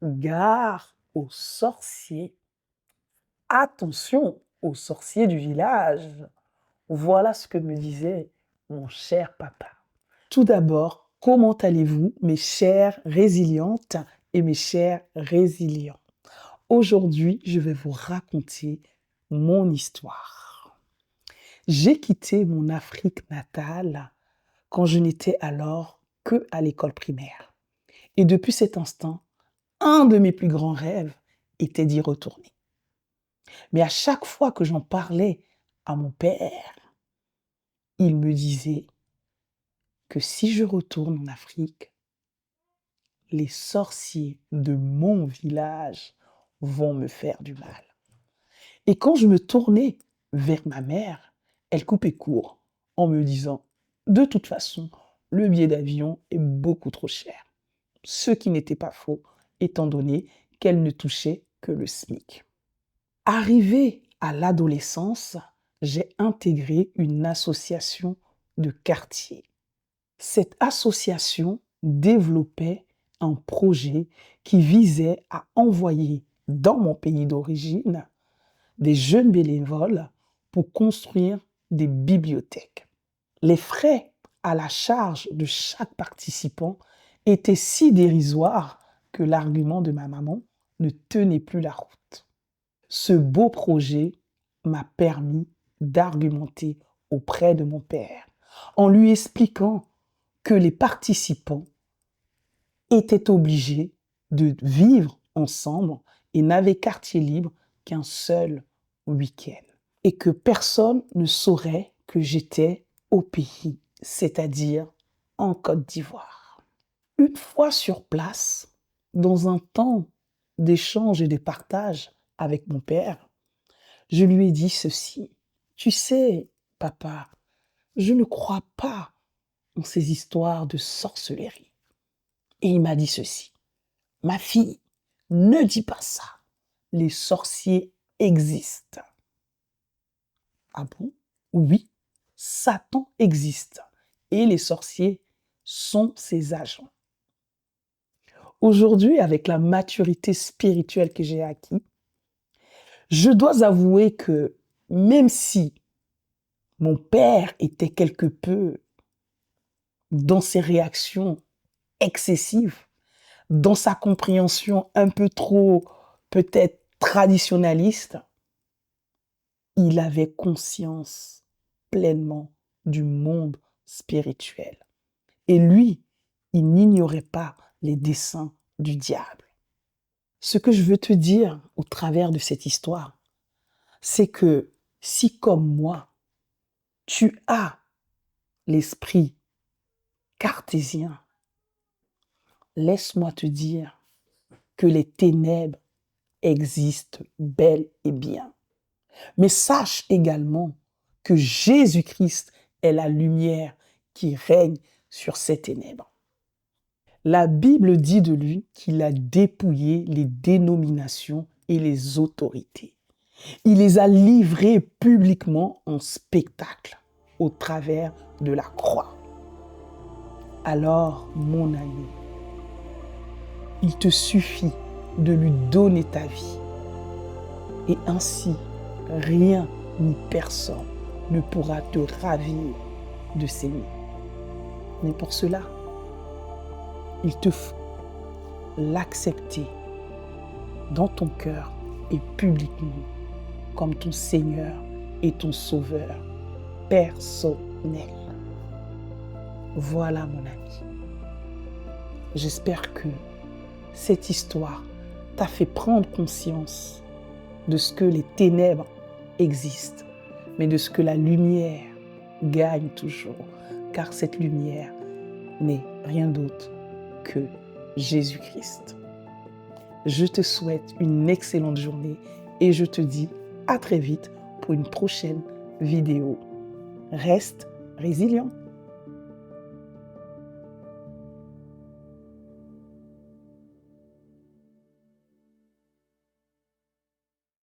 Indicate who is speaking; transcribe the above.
Speaker 1: Gare aux sorciers. Attention aux sorciers du village. Voilà ce que me disait mon cher papa. Tout d'abord, comment allez-vous, mes chères résilientes et mes chers résilients? Aujourd'hui, je vais vous raconter mon histoire. J'ai quitté mon Afrique natale quand je n'étais alors que à l'école primaire. Et depuis cet instant, un de mes plus grands rêves était d'y retourner. Mais à chaque fois que j'en parlais à mon père, il me disait que si je retourne en Afrique, les sorciers de mon village vont me faire du mal. Et quand je me tournais vers ma mère, elle coupait court en me disant, de toute façon, le billet d'avion est beaucoup trop cher. Ce qui n'était pas faux, étant donné qu'elle ne touchait que le SMIC. Arrivée à l'adolescence, j'ai intégré une association de quartier. Cette association développait un projet qui visait à envoyer dans mon pays d'origine des jeunes bénévoles pour construire des bibliothèques. Les frais à la charge de chaque participant étaient si dérisoires que l'argument de ma maman ne tenait plus la route. Ce beau projet m'a permis d'argumenter auprès de mon père en lui expliquant que les participants étaient obligés de vivre ensemble et n'avaient quartier libre qu'un seul week-end et que personne ne saurait que j'étais au pays, c'est-à-dire en Côte d'Ivoire. Une fois sur place, dans un temps d'échange et de partage avec mon père, je lui ai dit ceci. Tu sais, papa, je ne crois pas en ces histoires de sorcellerie. Et il m'a dit ceci. Ma fille, ne dis pas ça. Les sorciers existent. Ah bon? Oui, Satan existe. Et les sorciers sont ses agents. Aujourd'hui, avec la maturité spirituelle que j'ai acquise, je dois avouer que même si mon père était quelque peu dans ses réactions excessives, dans sa compréhension un peu trop peut-être traditionnaliste, il avait conscience pleinement du monde spirituel. Et lui, il n'ignorait pas les desseins du diable. Ce que je veux te dire au travers de cette histoire, c'est que si comme moi, tu as l'esprit cartésien, laisse-moi te dire que les ténèbres existent bel et bien. Mais sache également que Jésus-Christ est la lumière qui règne sur ces ténèbres. La Bible dit de lui qu'il a dépouillé les dénominations et les autorités. Il les a livrées publiquement en spectacle au travers de la croix. Alors, mon ami, il te suffit de lui donner ta vie. Et ainsi, rien ni personne ne pourra te ravir de ses mains. Mais pour cela, il te faut l'accepter dans ton cœur et publiquement comme ton Seigneur et ton Sauveur personnel. Voilà mon ami. J'espère que cette histoire t'a fait prendre conscience de ce que les ténèbres existent, mais de ce que la lumière gagne toujours, car cette lumière n'est rien d'autre que Jésus-Christ. Je te souhaite une excellente journée et je te dis à très vite pour une prochaine vidéo. Reste résilient.